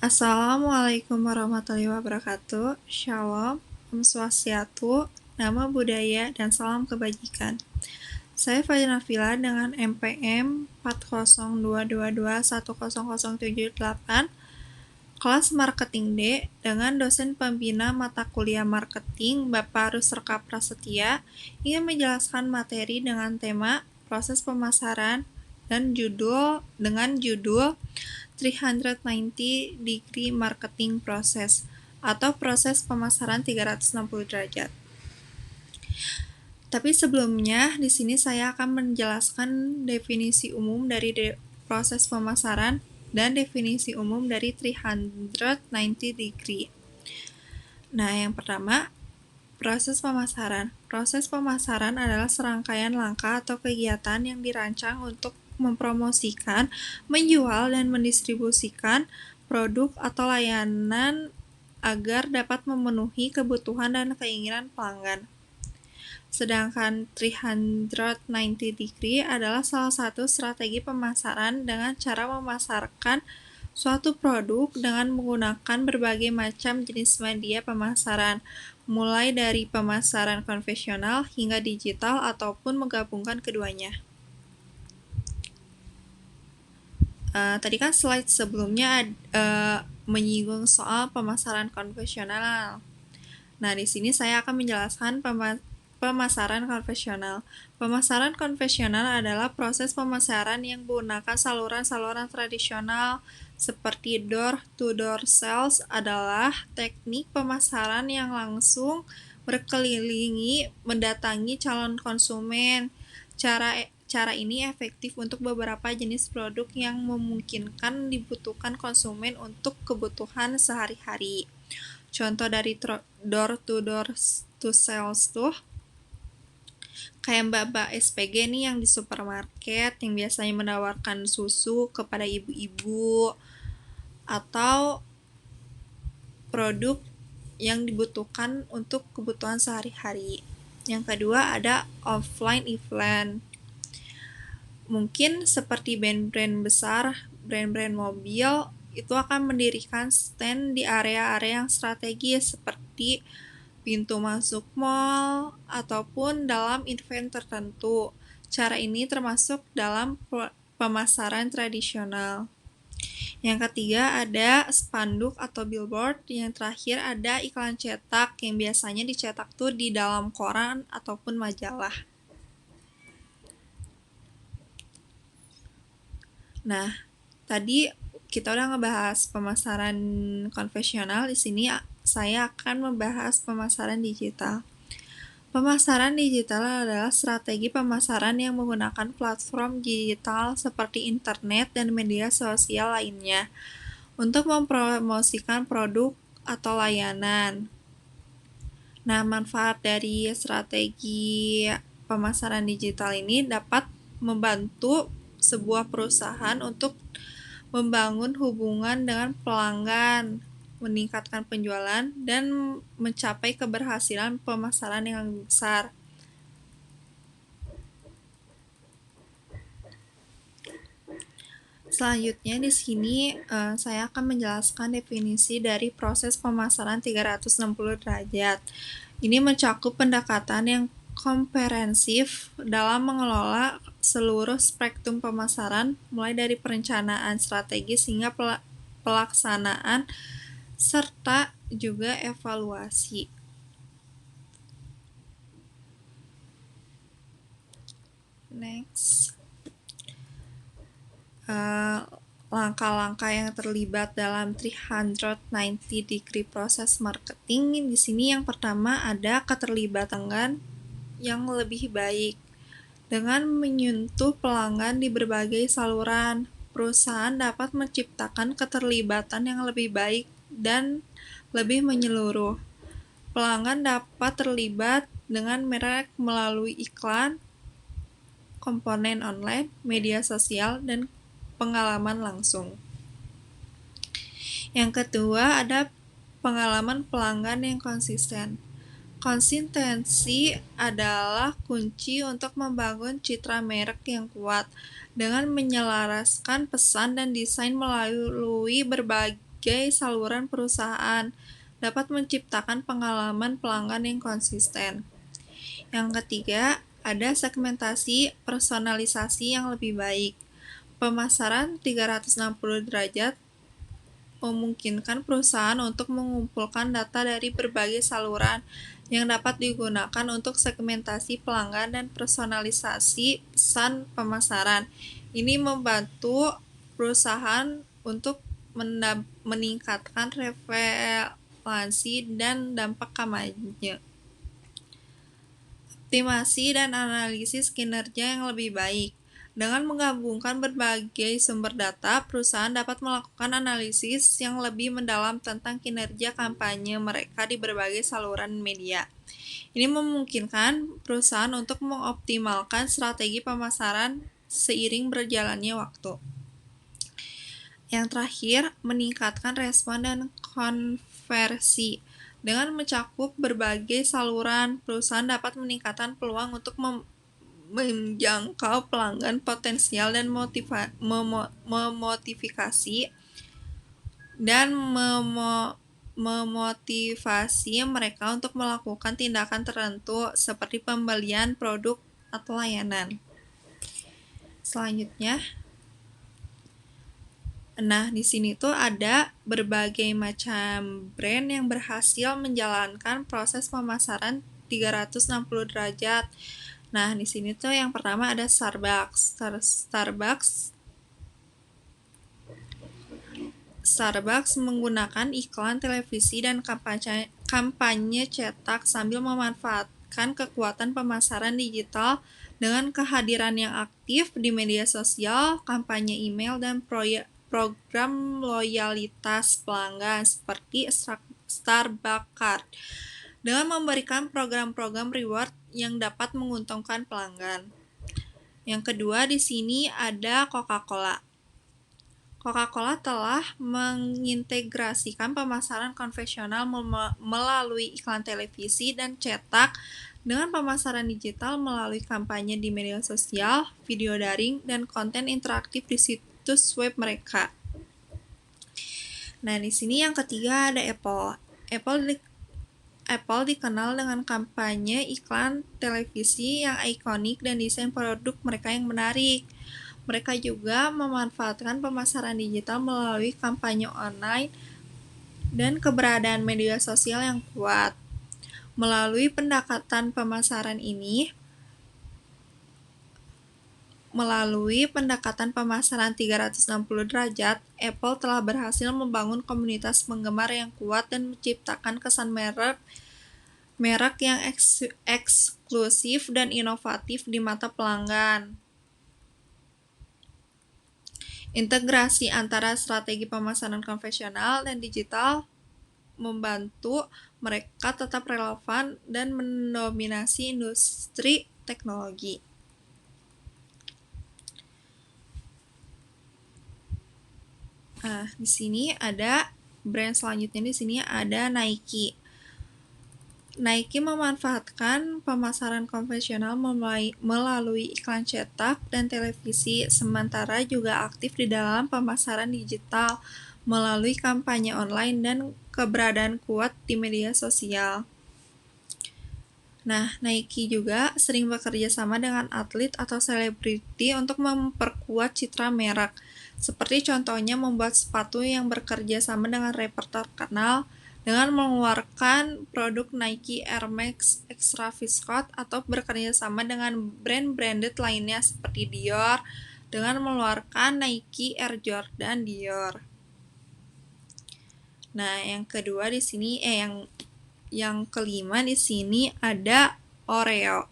Assalamualaikum warahmatullahi wabarakatuh. Shalom, Om Swastiastu, Nama Budaya, dan salam kebajikan. Saya Fajrina Nafila dengan MPM 40222100078, kelas Marketing D, dengan dosen pembina mata kuliah Marketing, Bapak Rusrka Prasetya, ingin menjelaskan materi dengan tema proses pemasaran dan judul 390 degree marketing process atau proses pemasaran 360 derajat. Tapi sebelumnya, di sini saya akan menjelaskan definisi umum dari proses pemasaran dan definisi umum dari 390 degree. Nah, yang pertama, proses pemasaran. Proses pemasaran adalah serangkaian langkah atau kegiatan yang dirancang untuk mempromosikan, menjual, dan mendistribusikan produk atau layanan agar dapat memenuhi kebutuhan dan keinginan pelanggan. Sedangkan 390 degree adalah salah satu strategi pemasaran dengan cara memasarkan suatu produk dengan menggunakan berbagai macam jenis media pemasaran, mulai dari pemasaran konvensional hingga digital ataupun menggabungkan keduanya. Tadi kan slide sebelumnya menyinggung soal pemasaran konvensional. Nah, di sini saya akan menjelaskan pemasaran konvensional. Pemasaran konvensional adalah proses pemasaran yang menggunakan saluran-saluran tradisional seperti door-to-door sales adalah teknik pemasaran yang langsung berkelilingi mendatangi calon konsumen. Cara ini efektif untuk beberapa jenis produk yang memungkinkan dibutuhkan konsumen untuk kebutuhan sehari-hari. Contoh dari door-to-door to sales tuh kayak mbak-mbak SPG nih yang di supermarket yang biasanya menawarkan susu kepada ibu-ibu atau produk yang dibutuhkan untuk kebutuhan sehari-hari. Yang kedua ada offline event. Mungkin seperti brand-brand besar, brand-brand mobil itu akan mendirikan stand di area-area yang strategis seperti pintu masuk mall ataupun dalam event tertentu. Cara ini termasuk dalam pemasaran tradisional. Yang ketiga ada spanduk atau billboard. Yang terakhir ada iklan cetak yang biasanya dicetak tuh di dalam koran ataupun majalah. Nah, tadi kita udah ngebahas pemasaran konvensional. Di sini saya akan membahas pemasaran digital. Pemasaran digital adalah strategi pemasaran yang menggunakan platform digital seperti internet dan media sosial lainnya untuk mempromosikan produk atau layanan. Nah, manfaat dari strategi pemasaran digital ini dapat membantu sebuah perusahaan untuk membangun hubungan dengan pelanggan, meningkatkan penjualan, dan mencapai keberhasilan pemasaran yang besar. Selanjutnya di sini saya akan menjelaskan definisi dari proses pemasaran 360 derajat. Ini mencakup pendekatan yang komprehensif dalam mengelola seluruh spektrum pemasaran, mulai dari perencanaan strategis hingga pelaksanaan serta juga evaluasi. Next. Langkah-langkah yang terlibat dalam 390 degree proses marketing. Di sini yang pertama ada keterlibatan yang lebih baik. Dengan menyentuh pelanggan di berbagai saluran, perusahaan dapat menciptakan keterlibatan yang lebih baik dan lebih menyeluruh. Pelanggan dapat terlibat dengan merek melalui iklan, komponen online, media sosial, dan pengalaman langsung. Yang kedua ada pengalaman pelanggan yang konsisten. Konsistensi adalah kunci untuk membangun citra merek yang kuat dengan menyelaraskan pesan dan desain melalui berbagai saluran perusahaan, dapat menciptakan pengalaman pelanggan yang konsisten. Yang ketiga, ada segmentasi personalisasi yang lebih baik. Pemasaran 360 derajat memungkinkan perusahaan untuk mengumpulkan data dari berbagai saluran yang dapat digunakan untuk segmentasi pelanggan dan personalisasi pesan pemasaran. Ini membantu perusahaan untuk meningkatkan relevansi dan dampak kampanye. Optimasi dan analisis kinerja yang lebih baik. Dengan menggabungkan berbagai sumber data, perusahaan dapat melakukan analisis yang lebih mendalam tentang kinerja kampanye mereka di berbagai saluran media. Ini memungkinkan perusahaan untuk mengoptimalkan strategi pemasaran seiring berjalannya waktu. Yang terakhir, meningkatkan respon dan konversi. Dengan mencakup berbagai saluran, perusahaan dapat meningkatkan peluang untuk menjangkau pelanggan potensial dan memotivasi mereka untuk melakukan tindakan tertentu seperti pembelian produk atau layanan. Selanjutnya, nah, di sini tuh ada berbagai macam brand yang berhasil menjalankan proses pemasaran 360 derajat. Nah, di sini tuh yang pertama ada Starbucks. Starbucks menggunakan iklan televisi dan kampanye cetak sambil memanfaatkan kekuatan pemasaran digital dengan kehadiran yang aktif di media sosial, kampanye email, dan program loyalitas pelanggan seperti Starbucks Card dengan memberikan program-program reward yang dapat menguntungkan pelanggan. Yang kedua di sini ada Coca-Cola. Coca-Cola telah mengintegrasikan pemasaran konvensional melalui iklan televisi dan cetak dengan pemasaran digital melalui kampanye di media sosial, video daring, dan konten interaktif di situs web mereka. Nah, di sini yang ketiga ada Apple. Apple dikenal dengan kampanye iklan televisi yang ikonik dan desain produk mereka yang menarik. Mereka juga memanfaatkan pemasaran digital melalui kampanye online dan keberadaan media sosial yang kuat. Melalui pendekatan pemasaran 360 derajat, Apple telah berhasil membangun komunitas penggemar yang kuat dan menciptakan kesan merek yang eksklusif dan inovatif di mata pelanggan. Integrasi antara strategi pemasaran konvensional dan digital membantu mereka tetap relevan dan mendominasi industri teknologi. Nah, di sini ada brand selanjutnya, di sini ada Nike. Nike memanfaatkan pemasaran konvensional melalui iklan cetak dan televisi, sementara juga aktif di dalam pemasaran digital melalui kampanye online dan keberadaan kuat di media sosial. Nah, Nike juga sering bekerja sama dengan atlet atau selebriti untuk memperkuat citra merek. Seperti contohnya membuat sepatu yang bekerja sama dengan rapper terkenal dengan mengeluarkan produk Nike Air Max Extra Viscose atau bekerja sama dengan brand-branded lainnya seperti Dior dengan mengeluarkan Nike Air Jordan Dior. Nah, yang kedua di sini yang kelima di sini ada Oreo.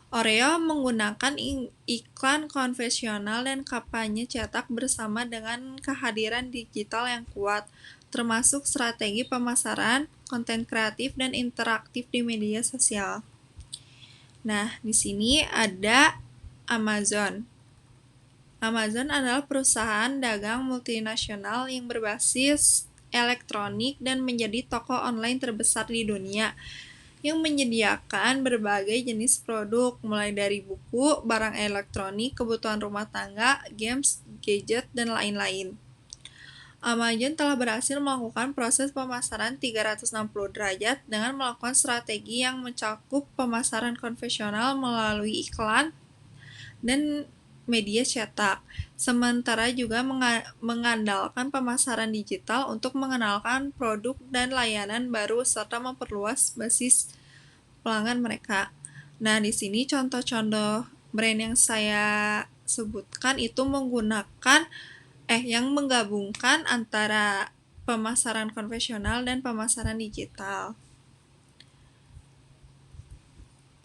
Oreo menggunakan iklan konvensional dan kampanye cetak bersama dengan kehadiran digital yang kuat, termasuk strategi pemasaran, konten kreatif, dan interaktif di media sosial. Nah, di sini ada Amazon. Amazon adalah perusahaan dagang multinasional yang berbasis elektronik dan menjadi toko online terbesar di dunia yang menyediakan berbagai jenis produk, mulai dari buku, barang elektronik, kebutuhan rumah tangga, games, gadget, dan lain-lain. Amazon telah berhasil melakukan proses pemasaran 360 derajat dengan melakukan strategi yang mencakup pemasaran konvensional melalui iklan dan media cetak, sementara juga mengandalkan pemasaran digital untuk mengenalkan produk dan layanan baru serta memperluas basis pelanggan mereka. Nah, di sini contoh-contoh brand yang saya sebutkan itu menggunakan yang menggabungkan antara pemasaran konvensional dan pemasaran digital.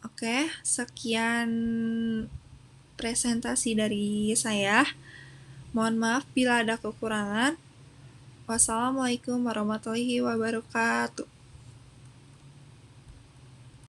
Oke, sekian presentasi dari saya. Mohon maaf bila ada kekurangan. Wassalamualaikum warahmatullahi wabarakatuh.